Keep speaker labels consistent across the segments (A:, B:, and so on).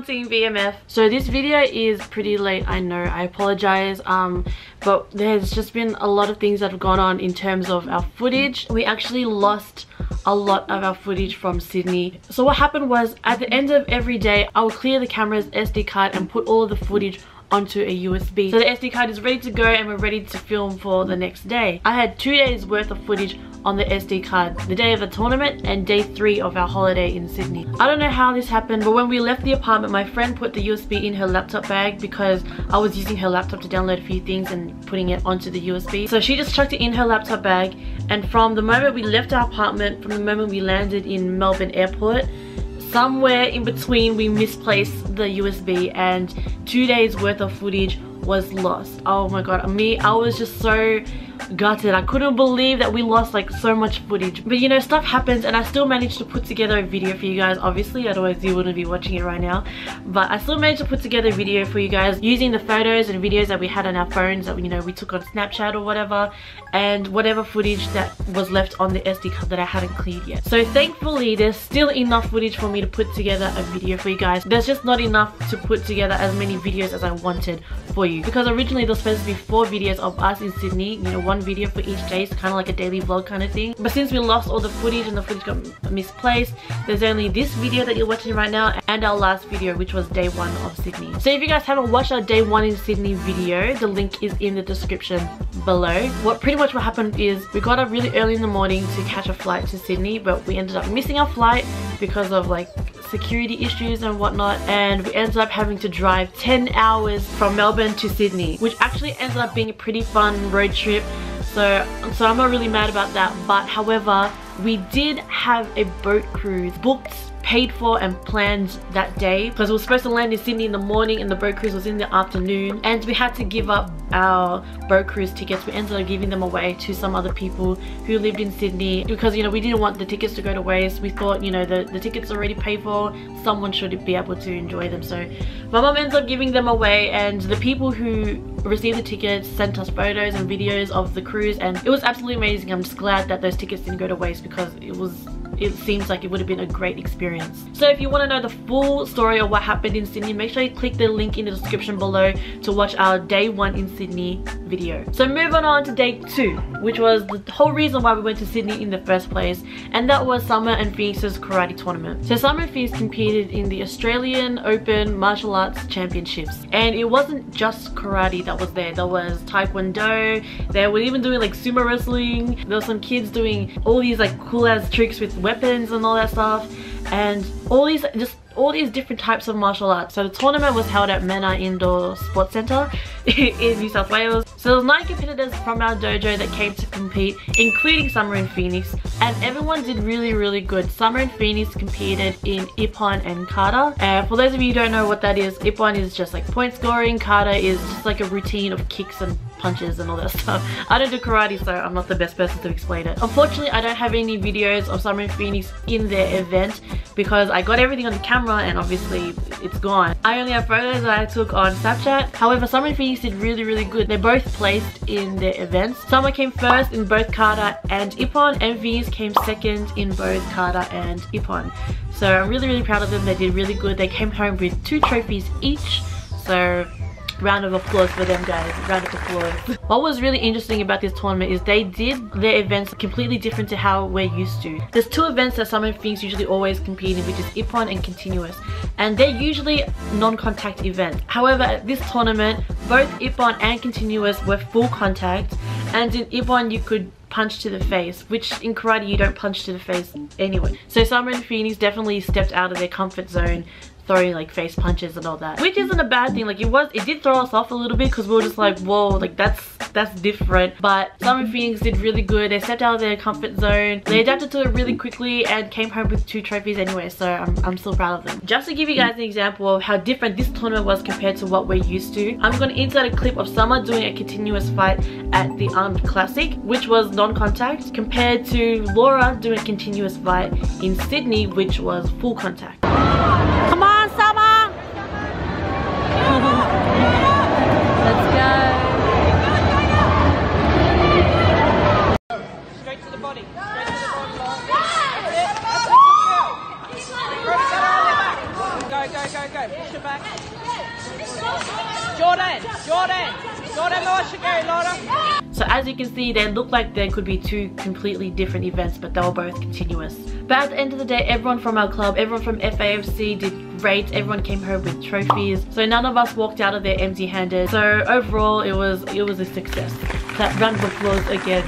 A: Team VMF. So this video is pretty late, I know, I apologize, but there's just been a lot of things that have gone on in terms of our footage. We actually lost a lot of our footage from Sydney. So what happened was, at the end of every day, I would clear the camera's SD card and put all of the footage onto a USB. So the SD card is ready to go and we're ready to film for the next day. I had 2 days worth of footage on the SD card, the day of the tournament and day 3 of our holiday in Sydney. I don't know how this happened, but when we left the apartment, my friend put the USB in her laptop bag because I was using her laptop to download a few things and putting it onto the USB. So she just chucked it in her laptop bag, and from the moment we left our apartment, from the moment we landed in Melbourne airport, somewhere in between we misplaced the USB and 2 days worth of footage was lost. Oh my god, I was just so gutted. I couldn't believe that we lost like so much footage. But you know, stuff happens, and I still managed to put together a video for you guys, obviously, otherwise you wouldn't be watching it right now. But I still managed to put together a video for you guys using the photos and videos that we had on our phones that, you know, we took on Snapchat or whatever, and whatever footage that was left on the SD card that I hadn't cleared yet. So thankfully there's still enough footage for me to put together a video for you guys. There's just not enough to put together as many videos as I wanted for you, because originally there was supposed to be 4 videos of us in Sydney, you know, 1 video for each day, so kind of like a daily vlog kind of thing. But since we lost all the footage and the footage got misplaced, there's only this video that you're watching right now and our last video, which was day 1 of Sydney. So if you guys haven't watched our day 1 in Sydney video, the link is in the description below. What happened is we got up really early in the morning to catch a flight to Sydney, but we ended up missing our flight because of like security issues and whatnot, and we ended up having to drive 10 hours from Melbourne to Sydney, which actually ended up being a pretty fun road trip. So I'm not really mad about that. But however, we did have a boat cruise booked, paid for and planned that day, because we were supposed to land in Sydney in the morning and the boat cruise was in the afternoon, and we had to give up our boat cruise tickets. We ended up giving them away to some other people who lived in Sydney because, you know, we didn't want the tickets to go to waste. We thought, you know, the tickets already paid for, someone should be able to enjoy them. So my mom ended up giving them away, and the people who received the tickets sent us photos and videos of the cruise, and it was absolutely amazing. I'm just glad that those tickets didn't go to waste, because it seems like it would have been a great experience. So if you want to know the full story of what happened in Sydney, make sure you click the link in the description below to watch our day 1 in Sydney video. So moving on to day 2, which was the whole reason why we went to Sydney in the first place, and that was Summer and Phoenix's karate tournament. So Summer and Phoenix competed in the Australian Open Martial Arts Championships, and it wasn't just karate that was there. There was taekwondo, they were even doing like sumo wrestling, there were some kids doing all these like cool ass tricks with weapons and all that stuff, and all these different types of martial arts. So the tournament was held at Mena Indoor Sports Centre in New South Wales. So there was 9 competitors from our dojo that came to compete, including Summer and Phoenix, and everyone did really good. Summer and Phoenix competed in Ippon and Kata. And for those of you who don't know what that is, Ippon is just like point scoring, Kata is just like a routine of kicks and punches and all that stuff. I don't do karate, so I'm not the best person to explain it. Unfortunately, I don't have any videos of Summer and Phoenix in their event because I got everything on the camera and obviously it's gone. I only have photos that I took on Snapchat. However, Summer and Phoenix did really good. They both placed in their events. Summer came first in both Kata and Ippon, and Phoenix came second in both Kata and Ippon. So I'm really proud of them. They did really good. They came home with 2 trophies each. So round of applause for them, guys. Round of applause. What was really interesting about this tournament is they did their events completely different to how we're used to. There's 2 events that Summer and Phoenix usually always compete in, which is Ippon and Continuous, and they're usually non-contact events. However, at this tournament, both Ippon and Continuous were full contact, and in Ippon you could punch to the face, which in karate you don't punch to the face anyway. So Summer and Phoenix definitely stepped out of their comfort zone, throwing like face punches and all that, which isn't a bad thing. Like it did throw us off a little bit because we were just like, whoa, like that's different. But Summer and Phoenix did really good. They stepped out of their comfort zone, they adapted to it really quickly and came home with 2 trophies anyway, so I'm still proud of them. Just to give you guys an example of how different this tournament was compared to what we're used to, I'm going to insert a clip of Summer doing a continuous fight at the Armed Classic, which was non-contact, compared to Laura doing a continuous fight in Sydney, which was full contact. Come on, Summer! Let's go. Straight to the body. Straight to the body. That's it. That's it. Go. Go. Push your So as you can see, they look like there could be two completely different events, but they were both continuous. But at the end of the day, everyone from our club, everyone from FAFC did great. Everyone came home with trophies. So none of us walked out of there empty-handed. So overall, it was a success. That round of applause again.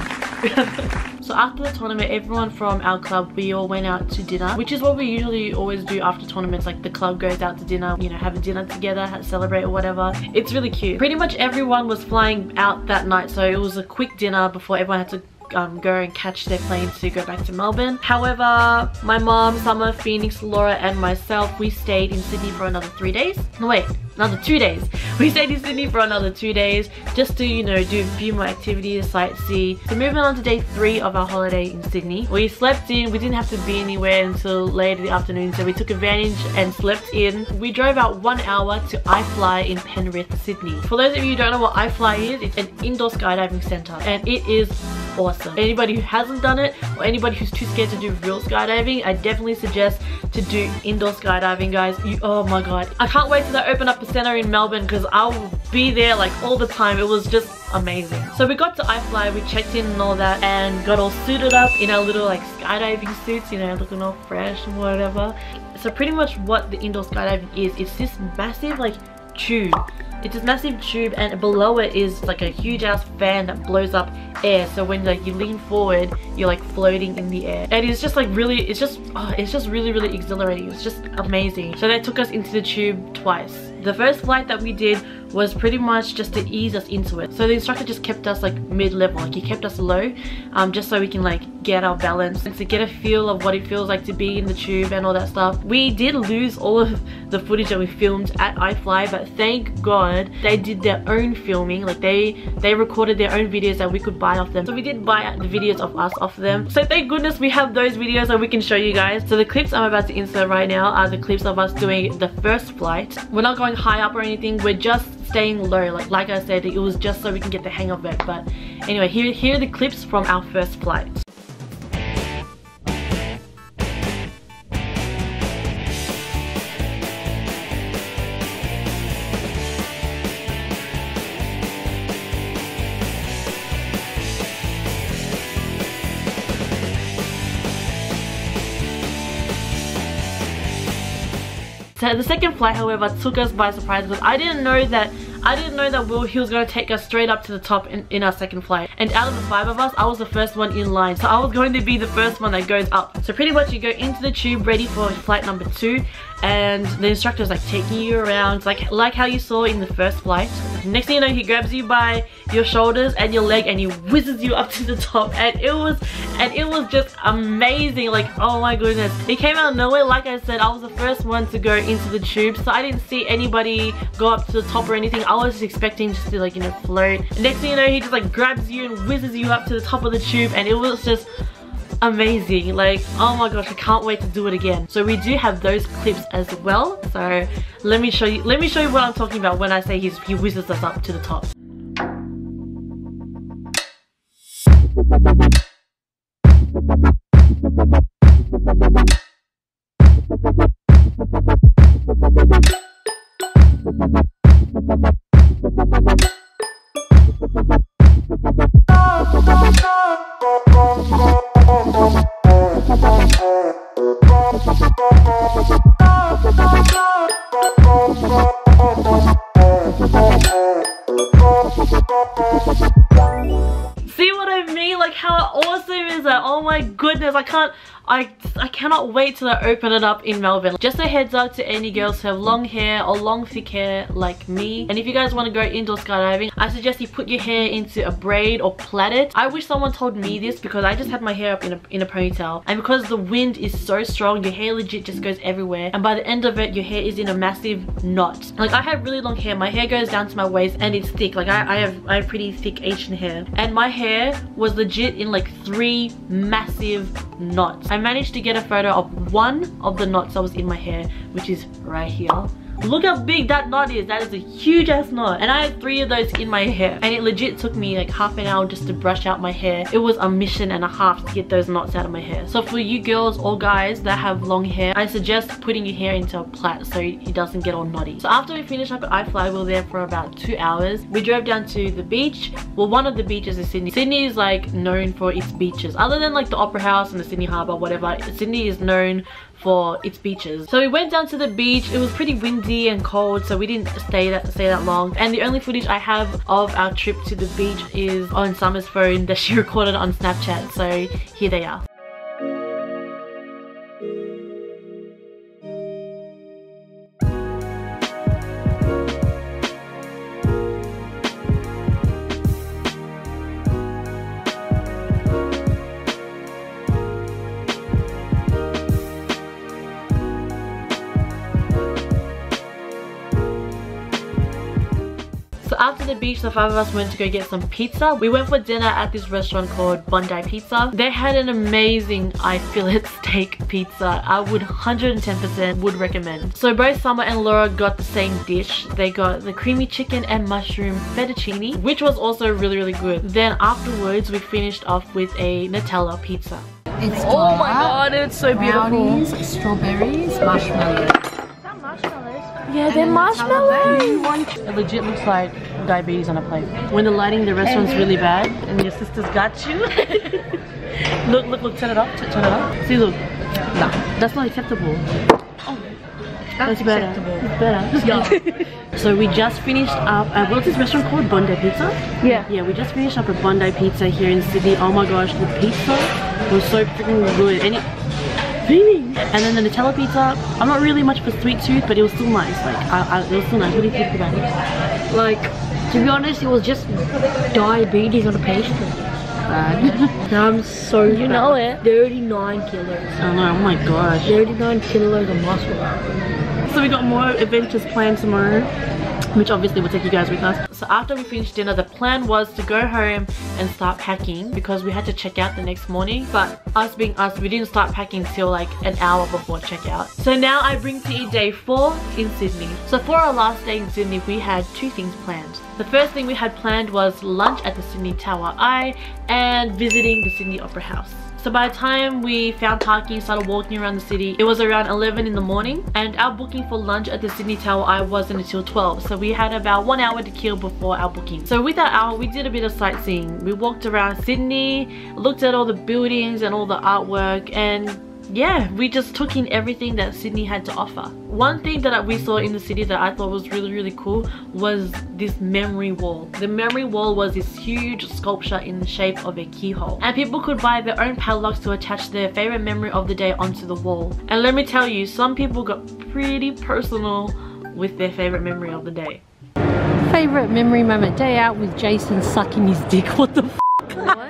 A: So after the tournament, everyone from our club, we all went out to dinner, which is what we usually always do after tournaments. Like the club goes out to dinner, you know, have a dinner together, celebrate or whatever. It's really cute. Pretty much everyone was flying out that night, so it was a quick dinner before everyone had to go and catch their planes to go back to Melbourne. However, my mom, Summer, Phoenix, Laura and myself, we stayed in Sydney for another 3 days. No wait, another 2 days. We stayed in Sydney for another 2 days just to, you know, do a few more activities, sightsee. So moving on to day 3 of our holiday in Sydney. We slept in, we didn't have to be anywhere until late in the afternoon, so we took advantage and slept in. We drove out 1 hour to iFly in Penrith, Sydney. For those of you who don't know what iFly is, it's an indoor skydiving center and it is awesome. Anybody who hasn't done it or anybody who's too scared to do real skydiving, I definitely suggest to do indoor skydiving, guys. Oh my god, I can't wait till they open up a center in Melbourne because I will be there like all the time. It was just amazing. So we got to iFly, we checked in and all that and got all suited up in our little like skydiving suits, you know, looking all fresh and whatever. So pretty much what the indoor skydiving is, it's this massive like tube. It's this massive tube and below it is like a huge ass fan that blows up air, so when like you lean forward you're like floating in the air, and it's just like really, it's just really exhilarating. It's just amazing. So they took us into the tube twice. The first flight that we did was pretty much just to ease us into it. So the instructor just kept us like mid-level, like he kept us low, just so we can like get our balance and to get a feel of what it feels like to be in the tube and all that stuff. We did lose all of the footage that we filmed at iFly, but thank God they did their own filming. Like they recorded their own videos that we could buy off them. So we did buy the videos of us off them. So thank goodness we have those videos that we can show you guys. So the clips I'm about to insert right now are the clips of us doing the first flight. We're not going high up or anything, we're just staying low. Like I said, it was just so we can get the hang of it. But anyway, here are the clips from our first flight. So the second flight, however, took us by surprise because I didn't know that he was going to take us straight up to the top in our second flight. And out of the 5 of us, I was the first one in line. So I was going to be the first one that goes up. So pretty much you go into the tube ready for flight number 2. And the instructor is like taking you around, like how you saw in the first flight. Next thing you know, he grabs you by your shoulders and your leg and he whizzes you up to the top, and it was just amazing. Like, oh my goodness, he came out of nowhere. Like I said, I was the first one to go into the tube, so I didn't see anybody go up to the top or anything. I was just expecting just to like, you know, float. Next thing you know, he just like grabs you and whizzes you up to the top of the tube, and it was just amazing. Like, oh my gosh, I can't wait to do it again. So we do have those clips as well. So let me show you what I'm talking about when I say he whizzes us up to the top. See what I mean? Like, how awesome is that? Oh my goodness, I cannot wait till I open it up in Melbourne. Just a heads up to any girls who have long hair or long thick hair like me, and if you guys want to go indoor skydiving, I suggest you put your hair into a braid or plait it. I wish someone told me this because I just had my hair up in a ponytail, and because the wind is so strong, your hair legit just goes everywhere, and by the end of it your hair is in a massive knot. Like, I have really long hair, my hair goes down to my waist and it's thick. Like, I have pretty thick Asian hair, and my hair was legit in like 3 massive knots. I managed to get a photo of one of the knots that was in my hair, which is right here. Look how big that knot is. That is a huge ass knot. And I had 3 of those in my hair. And it legit took me like half an hour just to brush out my hair. It was a mission and a half to get those knots out of my hair. So for you girls or guys that have long hair, I suggest putting your hair into a plait so it doesn't get all knotty. So after we finished up at iFly, we were there for about 2 hours. We drove down to the beach. Well, one of the beaches in Sydney. Sydney is like known for its beaches. Other than like the Opera House and the Sydney Harbour, whatever, Sydney is known for its beaches. So we went down to the beach. It was pretty windy and cold, so we didn't stay that long. And the only footage I have of our trip to the beach is on Summer's phone that she recorded on Snapchat. So here they are. After the beach, the 5 of us went to go get some pizza. We went for dinner at this restaurant called Bondi Pizza. They had an amazing fillet steak pizza. I would 110% would recommend. So both Summer and Laura got the same dish. They got the creamy chicken and mushroom fettuccine, which was also really good. Then afterwards, we finished off with a Nutella pizza.
B: It's
A: oh my god, it's so beautiful.
B: Strawberries, marshmallows.
A: Yeah, they're marshmallows. It legit looks like diabetes on a plate. When the lighting in the restaurant's really bad and your sister's got you. look, turn it up, turn it up. See, look. Nah, that's not acceptable. Oh, that's better. It's better. Yeah. So we just finished up at, what's this restaurant called? Bondi Pizza? Yeah. Yeah, we just finished up at Bondi Pizza here in Sydney. Oh my gosh, the pizza was so freaking good. And and then the Nutella pizza, I'm not really much of a sweet tooth, but it was still nice. Like, it was still nice. What do you think about it?
C: Like, to be honest, it was just diabetes on a pastry. Now I'm so
A: you know it.
C: 39 kilos.
A: I know, oh my gosh.
C: 39 kilos of muscle.
A: So we got more adventures planned tomorrow, which obviously we'll take you guys with us. So after we finished dinner, the plan was to go home and start packing because we had to check out the next morning. But us being us, we didn't start packing till like an hour before checkout. So now I bring to you day 4 in Sydney. So for our last day in Sydney, we had 2 things planned. The first thing we had planned was lunch at the Sydney Tower Eye and visiting the Sydney Opera House. So by the time we found parking, started walking around the city, it was around 11 in the morning, and our booking for lunch at the Sydney Tower Eye wasn't until 12, so we had about 1 hour to kill before our booking. So with that hour, we did a bit of sightseeing. We walked around Sydney, looked at all the buildings and all the artwork, and yeah, we just took in everything that Sydney had to offer. One thing that we saw in the city that I thought was really cool was this memory wall. The memory wall was this huge sculpture in the shape of a keyhole, and people could buy their own padlocks to attach their favorite memory of the day onto the wall. And let me tell you, some people got pretty personal with their favorite memory of the day.
B: Favorite memory moment, day out with Jason sucking his dick. What the f?
C: What?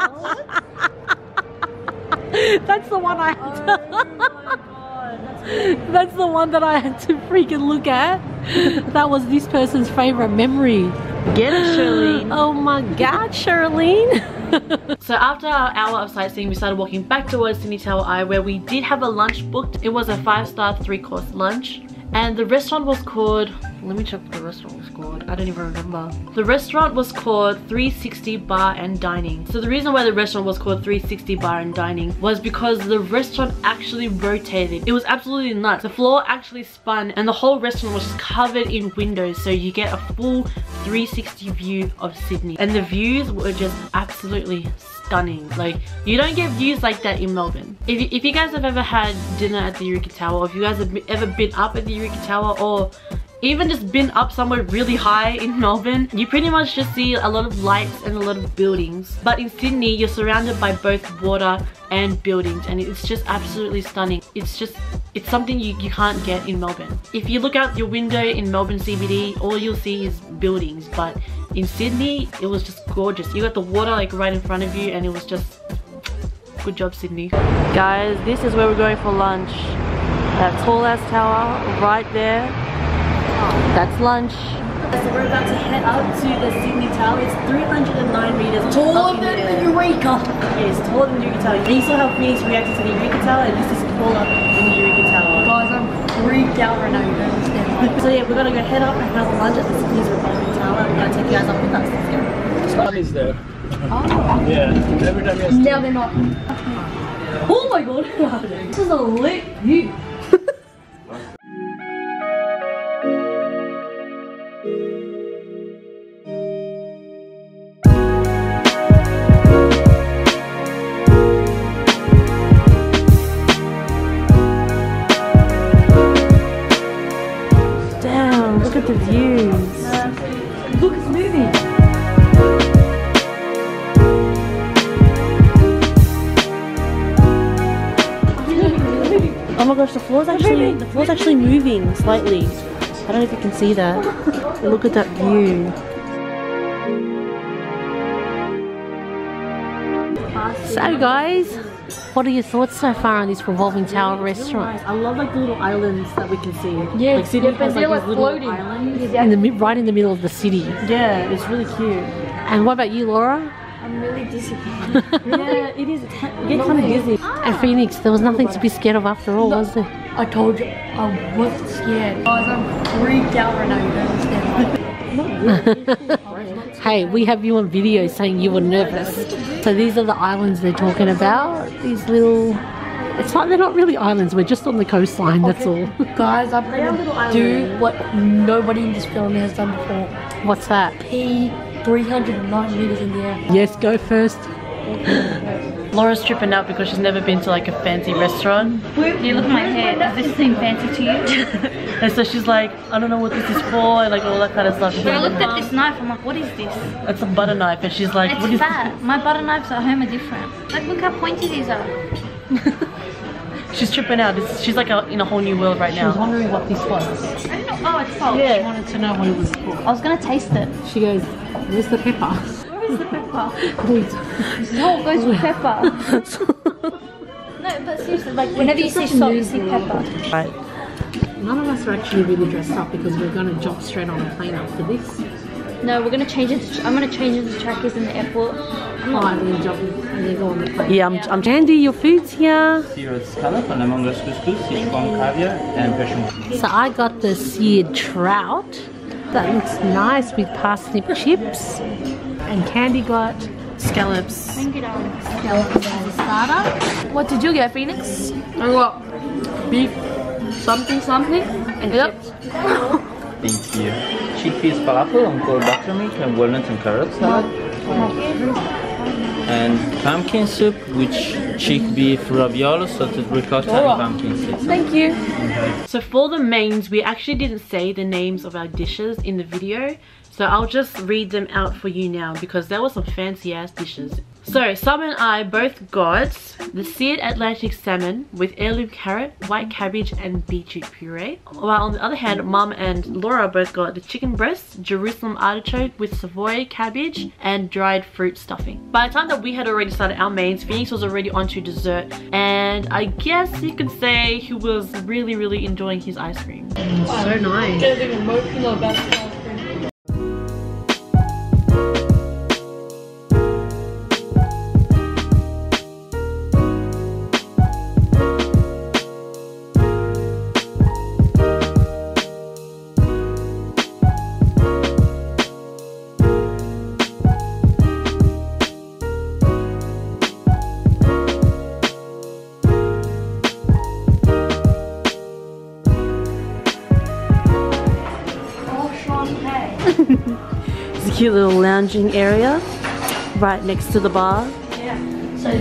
B: That's the one I had to...
C: Oh my god,
B: that's the one that I had to freaking look at. That was this person's favorite memory.
A: Get it, Charlene.
B: Oh my god, Charlene.
A: So after our hour of sightseeing, we started walking back towards Sydney Tower Eye, where we did have a lunch booked. It was a 5-star 3-course lunch, and the restaurant was called, let me check what the restaurant was called. I don't even remember. The restaurant was called 360 Bar and Dining. So the reason why the restaurant was called 360 Bar and Dining was because the restaurant actually rotated. It was absolutely nuts. The floor actually spun and the whole restaurant was just covered in windows, so you get a full 360 view of Sydney. And the views were just absolutely stunning. Like, you don't get views like that in Melbourne. If you guys have ever had dinner at the Eureka Tower, or if you guys have ever been up at the Eureka Tower, or even just been up somewhere really high in Melbourne, you pretty much just see a lot of lights and a lot of buildings. But in Sydney, you're surrounded by both water and buildings, and it's just absolutely stunning. It's something you can't get in Melbourne. If you look out your window in Melbourne CBD, all you'll see is buildings, but in Sydney, it was just gorgeous. You got the water like right in front of you, and it was just, good job, Sydney. Guys, this is where we're going for lunch. That tall ass tower right there. That's lunch. So we're about to head up to the Sydney Tower. It's 309 meters.
C: taller than the Eureka.
A: Yeah, it's taller than the Eureka Tower. You saw how Phoenix reacted to the Eureka Tower, and this is taller than the Eureka Tower.
C: Guys, I'm
B: freaked out right now, you don't understand. So yeah, we're gonna go head up and have lunch at the Sydney's Revolving Tower. We're gonna take you guys up with us. Let's go.
D: Sun is there.
B: Oh.
D: Yeah, every time you
B: Now they're not. Oh my god, this is a lit view.
A: Damn, look at the views.
B: Look, it's moving.
A: Oh my gosh, the floor's actually moving slightly. I don't know if you can see that. Look at that view. So guys, what are your thoughts so far on this Revolving Tower restaurant?
B: I love like the little islands that we can see.
C: Yeah,
B: like Sydney has
C: they're
B: like
C: like
B: these little
C: floating.
B: islands.
A: Right in the middle of the city.
B: Yeah, it's really cute.
A: And what about you, Laura?
C: I'm really disappointed.
B: Yeah, it is. It gets kind of dizzy.
A: And Phoenix, there was nothing to be scared of after all, was there?
C: I told you, I wasn't scared. Guys, I'm freaked out right now, you don't understand.
A: Hey, we have you on video saying you were nervous. So these are the islands they're talking about. These little... It's like they're not really islands, we're just on the coastline, that's all.
C: Guys, I'm gonna do what nobody in this film has done before.
A: What's that?
C: Pee 309 meters in the air.
A: Yes, go first.
E: Laura's tripping out because she's never been to like a fancy restaurant.
F: You look at my hair. Does this seem fancy to you?
E: And so she's like, I don't know what this is for, and like all that kind of stuff.
F: When I looked at this knife, I'm like, what is this?
E: It's a butter knife, and she's like, what
F: It's
E: is
F: fat. My butter knives at home are different. Like, look how pointy these are.
E: She's tripping out. She's like in a whole new world right
A: I was
E: now.
A: wondering what this was.
F: I don't know. Oh, it's salt.
A: She wanted to know what it was for.
F: I was gonna taste it.
A: She goes, where's the pepper?
F: Where is the pepper?
A: Please.
F: No, it goes with pepper. No, but seriously, like whenever you see salt, you see pepper.
E: Right.
A: None of us are actually really dressed up because we're going to jump straight on a plane after this.
F: No, we're gonna change it. I'm gonna change it to trackers in the airport. I'm not.
A: And then jump and then go on the plane.
E: Yeah, I'm Candy. Your food's here.
G: Seared scallop and lemongrass couscous, Sichuan caviar, and passion fruit.
A: So I got the seared trout. That looks nice with parsnip chips. And Candy got
E: Scallops.
F: Thank you, darling.
A: scallops as a starter.
C: What did you get, Phoenix? I got beef something and chips.
G: Thank you. Chickpeas falafel on cold buttermilk and walnuts and carrot salad. And pumpkin soup, which chickpea ravioli, salted ricotta, and pumpkin seeds.
C: Thank you.
A: So for the mains, we actually didn't say the names of our dishes in the video. So I'll just read them out for you now because there were some fancy ass dishes. So Sam and I both got the seared Atlantic salmon with heirloom carrot, white cabbage and beetroot puree. While on the other hand, Mum and Laura both got the chicken breast, Jerusalem artichoke with Savoy cabbage and dried fruit stuffing. By the time that we had already started our mains, Phoenix was already onto dessert, and I guess you could say he was really enjoying his ice cream. So nice.
C: Getting emotional about the ice cream.
A: It's a cute little lounging area right next to the bar.
C: Yeah. So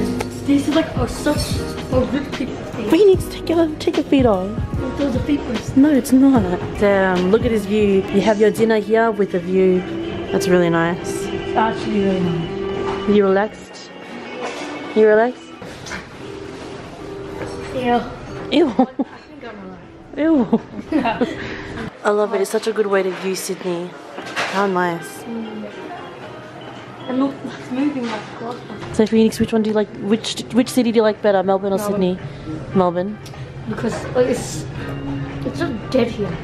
C: this is like such a good thing.
A: Phoenix, take your feet off.
C: Those are feet first.
A: No, it's not. Damn, look at his view. You have your dinner here with the view. That's really nice.
C: It's actually really nice.
A: You relaxed? You relaxed?
C: Yeah.
A: Ew. Ew. I love it. It's such a good way to view Sydney. How nice.
C: And look, it's moving like glass.
A: So Phoenix, which one do you like? Which city do you like better, Melbourne or Sydney? Melbourne.
C: Because like, it's just dead here.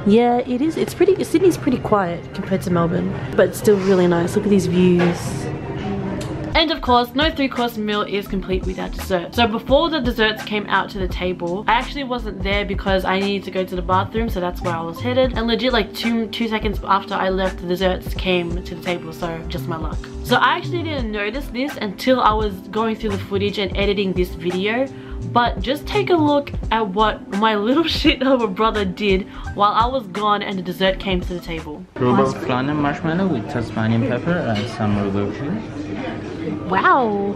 A: Yeah, it is. It's pretty. Sydney's pretty quiet compared to Melbourne, but it's still really nice. Look at these views. And of course, no 3-course meal is complete without dessert. So before the desserts came out to the table, I actually wasn't there because I needed to go to the bathroom, so that's where I was headed. And legit like two seconds after I left, the desserts came to the table, so just my luck. So I actually didn't notice this until I was going through the footage and editing this video. But just take a look at what my little shit of a brother did while I was gone and the dessert came to the table.
G: Robot flan and marshmallow with Tasmanian pepper and some rhubarb juice.
B: Wow.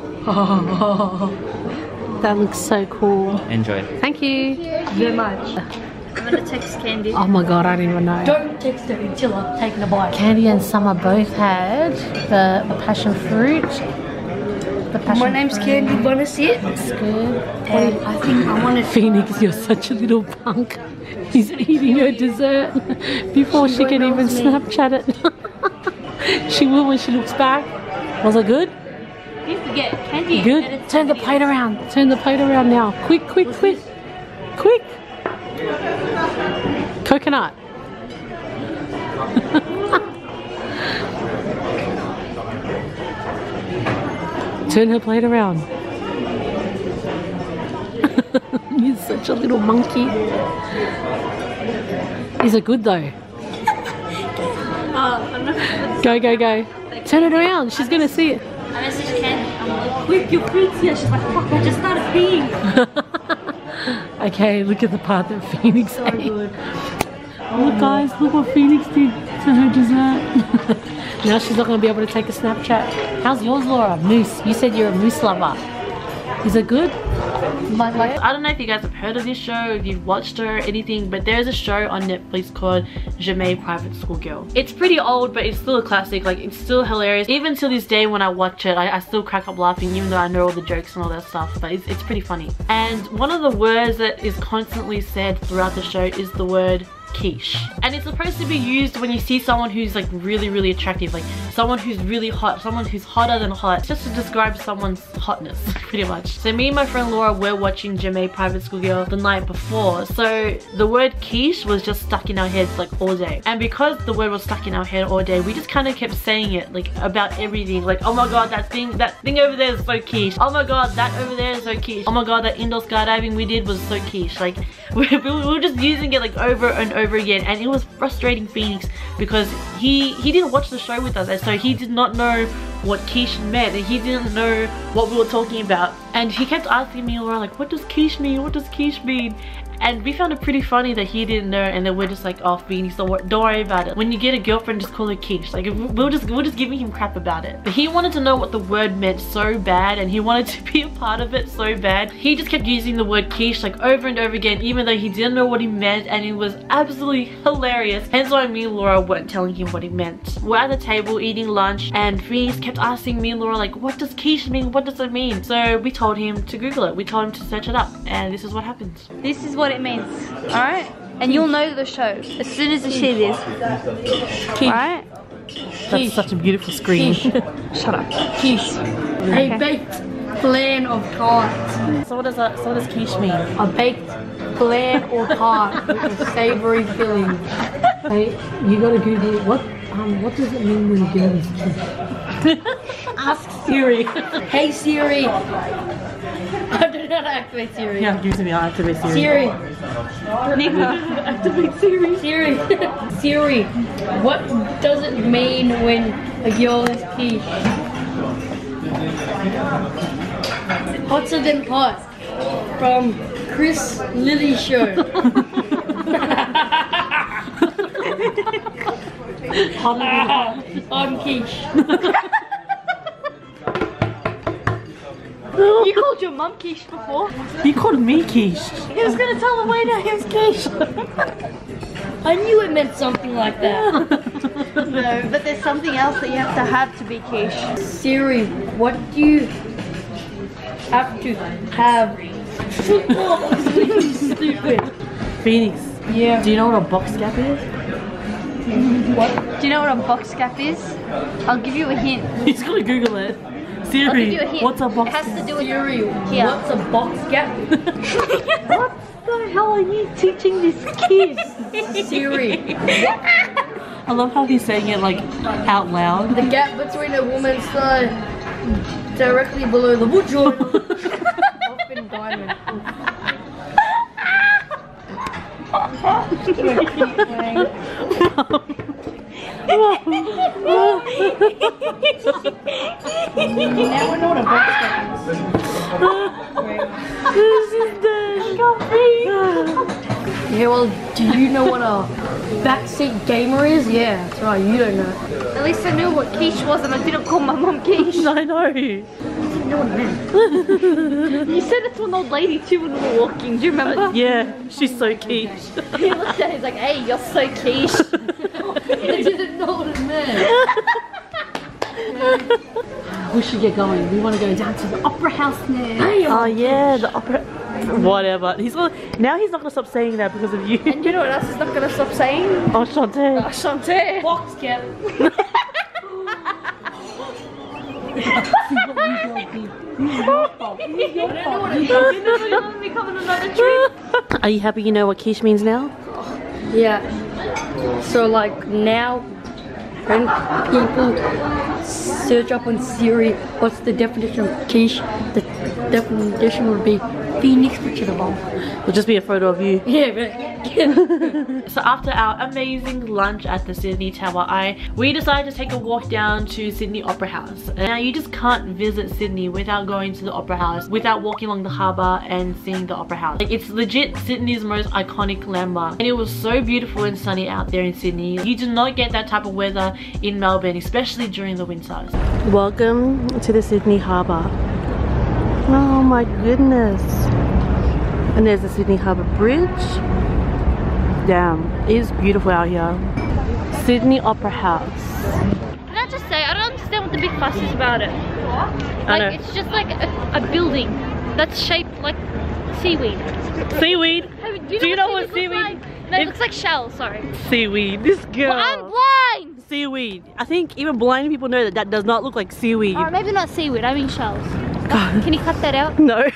B: That looks so cool.
G: Enjoy.
B: Thank you very much.
F: I'm gonna text Candy.
B: Oh my god, I didn't even know.
C: Don't text her until I've taken a bite.
B: Candy and Summer both had the passion fruit.
C: My name's Candy, wanna see it?
B: It's good.
C: And I think I want to
B: Phoenix, you're such a little punk. He's eating her dessert before she can even Snapchat it. She will when she looks back. Was it good?
F: You forget Candy.
B: Good. Turn the plate around. Turn the plate around now. Quick, quick, quick. Quick. Coconut. Turn her plate around. You're such a little monkey. Is it good though? Go, go, go. Turn it around. She's going to see it.
F: I messaged Candy. I'm like, quick, your food's here. She's like, fuck, I just started peeing.
B: Okay, look at the part that Phoenix ate. Look guys, look what Phoenix did to her dessert. Now she's not going to be able to take a Snapchat. How's yours, Laura? Moose. You said you're a moose lover. Is it good?
A: I don't know if you guys have heard of this show, if you've watched it or anything, but there's a show on Netflix called Ja'mie Private School Girl. It's pretty old, but it's still a classic. Like, it's still hilarious. Even to this day when I watch it, I still crack up laughing, even though I know all the jokes and all that stuff, but it's pretty funny. And one of the words that is constantly said throughout the show is the word quiche. And it's supposed to be used when you see someone who's like really attractive, like someone who's really hot, someone who's hotter than hot, just to describe someone's hotness, pretty much. So me and my friend Laura were watching Ja'mie Private School Girl the night before, so the word quiche was just stuck in our heads like all day. And because the word was stuck in our head all day, we just kind of kept saying it like about everything, like, oh my god, that thing over there is so quiche, oh my god, that over there is so quiche, oh my god, that indoor skydiving we did was so quiche. Like we were just using it like over and over again, and it was frustrating Phoenix because he didn't watch the show with us, and so he did not know what quiche meant, and he didn't know what we were talking about, and he kept asking me, Laura, like, what does quiche mean, what does quiche mean? And we found it pretty funny that he didn't know, and then we're just like, oh Phoenix, don't worry about it. When you get a girlfriend, just call her quiche. Like, we're just giving him crap about it. But he wanted to know what the word meant so bad, and he wanted to be a part of it so bad. He just kept using the word quiche like over and over again, even though he didn't know what he meant, and it was absolutely hilarious. Hence why me and Laura weren't telling him what he meant. We're at the table eating lunch, and Phoenix kept asking me and Laura, like, what does quiche mean? What does it mean? So we told him to Google it. We told him to search it up, and this is what happens.
F: This is what it means, alright? And you'll know the show as soon as you see this. Alright?
B: That's such a beautiful screen.
F: Shut up.
C: Quiche. A baked flan of tart.
B: So what does quiche mean?
C: A baked flan or tart with a savory filling.
B: Hey, you gotta Google it. What does it mean when a girl is quiche?
C: Ask Siri. Hey Siri. I do not activate Siri.
B: Yeah, give it to me. I'll activate Siri.
C: Siri.
F: Activate Siri.
C: Siri. Siri. What does it mean when a girl is quiche? Hotter than hot. From Chris Lilly Show. On quiche.
F: You called your mum quiche before.
B: You called me quiche.
F: He was gonna tell the waiter he was quiche.
C: I knew it meant something like that.
F: No, but there's something else that you have to be quiche.
C: Siri, what do you have to have? Stupid.
B: Phoenix.
C: Yeah.
B: Do you know what a box gap is?
F: What? Do you know what a box gap is? I'll give you a hint.
B: He's gonna Google it.
F: I'll give
B: Siri,
F: you a hint.
B: what's a box
F: It has
B: gap?
F: to do with
C: Siri,
F: here.
C: what's a box gap?
F: What the hell are you teaching this kid?
C: Siri,
B: I love how he's saying it like out loud.
C: the gap between a woman's thigh directly below the wood joint. Open diamond. Now we're not a box.
A: This is dead.
C: Yeah, well, do you know what a backseat gamer is? Yeah, that's right, you don't know.
F: At least I knew what quiche was and I didn't call my mum quiche.
A: I know.
F: You said it to an old lady too when we were walking, do you remember?
A: Yeah, she's so quiche.
F: He looked at it, he's like, hey, you're so quiche.
C: I didn't know what it meant. We should get going. We want to go down to the opera house now.
A: Oh yeah, the opera. Whatever. Now he's not gonna stop saying that because of you.
F: And you know what else is not gonna stop saying?
A: Enchanté.
F: Enchanté.
C: Box cat.
A: Are you happy you know what quiche means now?
C: Yeah. So like now, when people search up on Siri, what's the definition of quiche? The definition would be Phoenix picture of bomb.
A: It'll just be a photo of you.
C: Yeah, but
A: So after our amazing lunch at the Sydney Tower Eye, we decided to take a walk down to Sydney Opera House. Now you just can't visit Sydney without going to the Opera House, without walking along the harbour and seeing the Opera House. Like, it's legit Sydney's most iconic landmark, and it was so beautiful and sunny out there in Sydney. You do not get that type of weather in Melbourne, especially during the winters. Welcome to the Sydney Harbour. Oh my goodness. And there's the Sydney Harbour Bridge. Damn, it is beautiful out here. Sydney Opera House.
F: Can I just say, I don't understand what the big fuss is about it.
A: I know.
F: Like, it's just like a building that's shaped like seaweed.
A: Seaweed?
F: Do you know what seaweed looks like? No, it looks like shells, sorry.
A: Seaweed. This girl.
F: Well, I'm blind!
A: Seaweed. I think even blind people know that that does not look like seaweed.
F: Alright, maybe not seaweed, I mean shells. Can you cut that out?
A: No.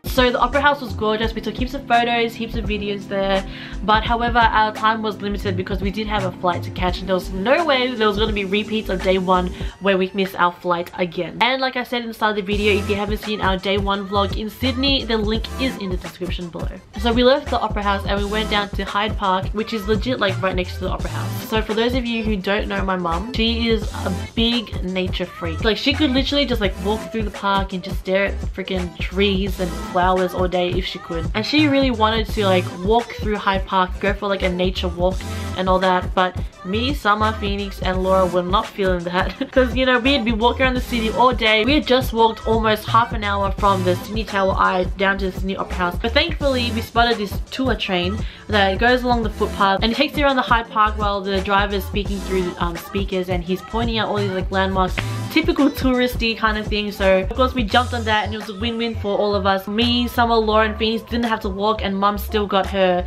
A: So the Opera House was gorgeous. We took heaps of photos, heaps of videos there. But however, our time was limited because we did have a flight to catch, and there was no way there was going to be repeats of day one where we missed our flight again. And like I said in the start of the video, if you haven't seen our day one vlog in Sydney, the link is in the description below. So we left the Opera House and we went down to Hyde Park, which is legit like right next to the Opera House. So for those of you who don't know my mum, she is a big nature freak. Like, she could literally just like walk through the park and just stare at freaking trees and flowers all day if she could. And she really wanted to like walk through Hyde Park, go for like a nature walk and all that, but me, Summer, Phoenix and Laura were not feeling that because, you know, we had been walking around the city all day. We had just walked almost half an hour from the Sydney Tower Eye down to the Sydney Opera House, but thankfully we spotted this tour train that goes along the footpath and it takes you around the Hyde Park while the driver is speaking through speakers, and he's pointing out all these like landmarks, typical touristy kind of thing. So of course we jumped on that and it was a win-win for all of us. Me, Summer, Laura and Phoenix didn't have to walk, and Mum still got to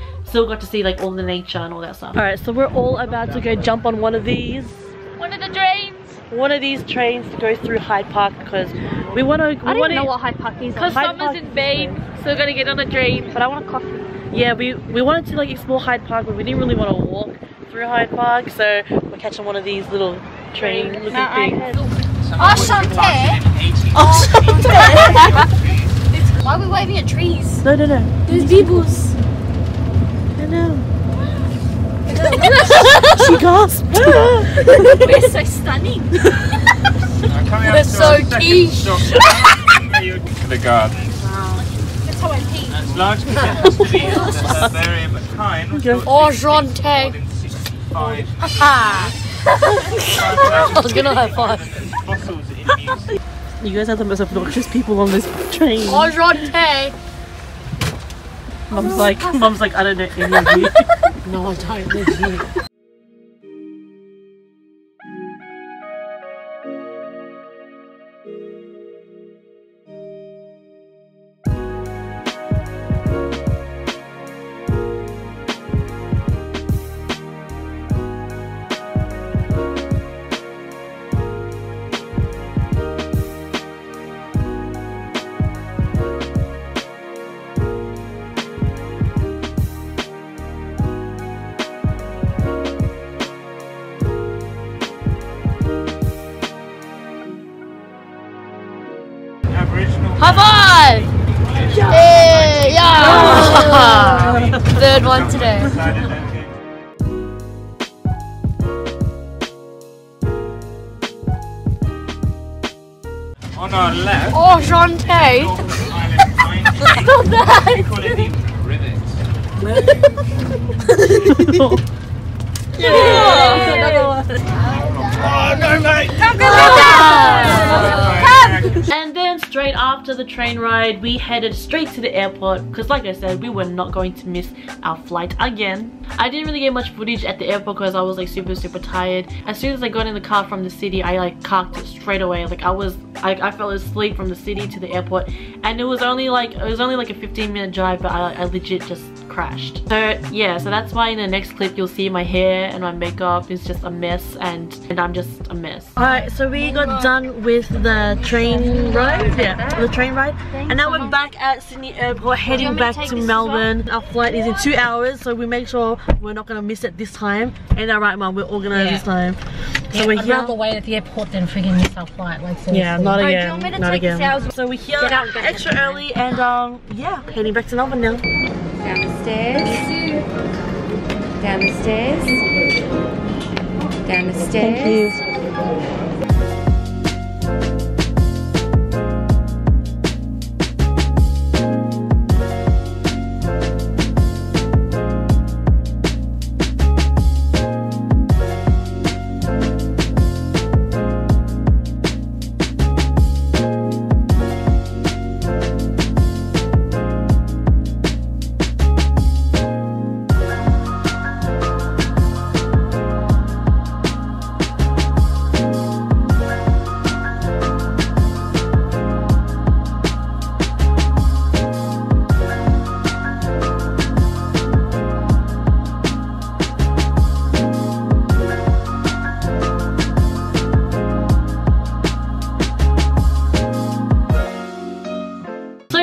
A: see like all the nature and all that stuff. Alright, so we're all about to go jump on one of these.
F: One of the trains.
A: One of these trains to go through Hyde Park because we want to.
F: I don't even know what Hyde Park is. Because Summer's in Maine, so we're gonna get on a train. But I want a coffee.
A: Yeah, we wanted to like explore Hyde Park, but we didn't really want to walk through Hyde Park, so we're catching one of these little train looking things.
F: Enchanté. Why are we waving at trees?
A: No.
F: There's beavers.
A: No. She gasped.
F: We're so stunning.
C: we're so quiche.
D: The garden.
F: That's how I pee.
D: As large as to be very kind.
C: Enchanté.
F: Ah.
C: I was gonna high five.
D: Fossils in music.
A: You guys are the most obnoxious people on this train.
C: Enchanté.
A: Mum's like, I don't know any of you.
C: No, I don't live here.
F: 5! Yeah! Third one today.
D: On our left,
F: Oh, Shantae!
D: Stop that! We call it the rivet.
A: And then straight after the train ride, we headed straight to the airport because, like I said, we were not going to miss our flight again. I didn't really get much footage at the airport because I was like super tired. As soon as I got in the car from the city, I like carked it straight away. Like I fell asleep from the city to the airport, and it was only like a 15-minute drive, but I legit just crashed. So yeah, so that's why in the next clip you'll see my hair and my makeup is just a mess, and I'm just a mess. Alright, so we got done with the train ride. Yeah, the train ride. And now we're back at Sydney Airport heading back to Melbourne. Our flight is in 2 hours, so we make sure we're not gonna miss it this time. Ain't that right, Mum? We're organized this time. So we're here.
B: I'd rather wait at the airport than friggin' miss our flight. Like, seriously.
A: Yeah, not again. Not again. So we're here extra early, and yeah, heading back to Melbourne now.
H: Down the stairs. Down the stairs. Down the stairs.
A: Thank you.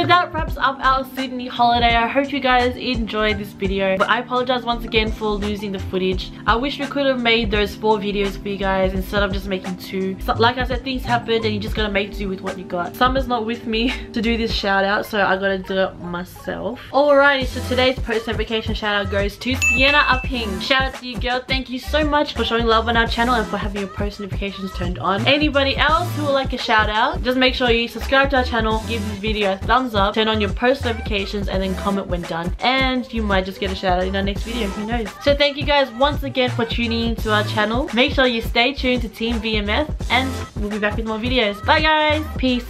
A: That wraps up our Sydney holiday. I hope you guys enjoyed this video, but I apologize once again for losing the footage. I wish we could have made those 4 videos for you guys instead of just making 2. So, like I said, things happened and you just gotta make do with what you got. Summer's not with me to do this shout out, so I gotta do it myself. Alrighty, so today's post notification shout out goes to Sienna Upping. Shout out to you, girl. Thank you so much for showing love on our channel and for having your post notifications turned on. Anybody else who would like a shout out, just make sure you subscribe to our channel, give this video a thumbs up, turn on your post notifications, and then comment when done, and you might just get a shout out in our next video, who knows. So thank you guys once again for tuning into our channel. Make sure you stay tuned to Team VMF, and we'll be back with more videos. Bye guys, peace.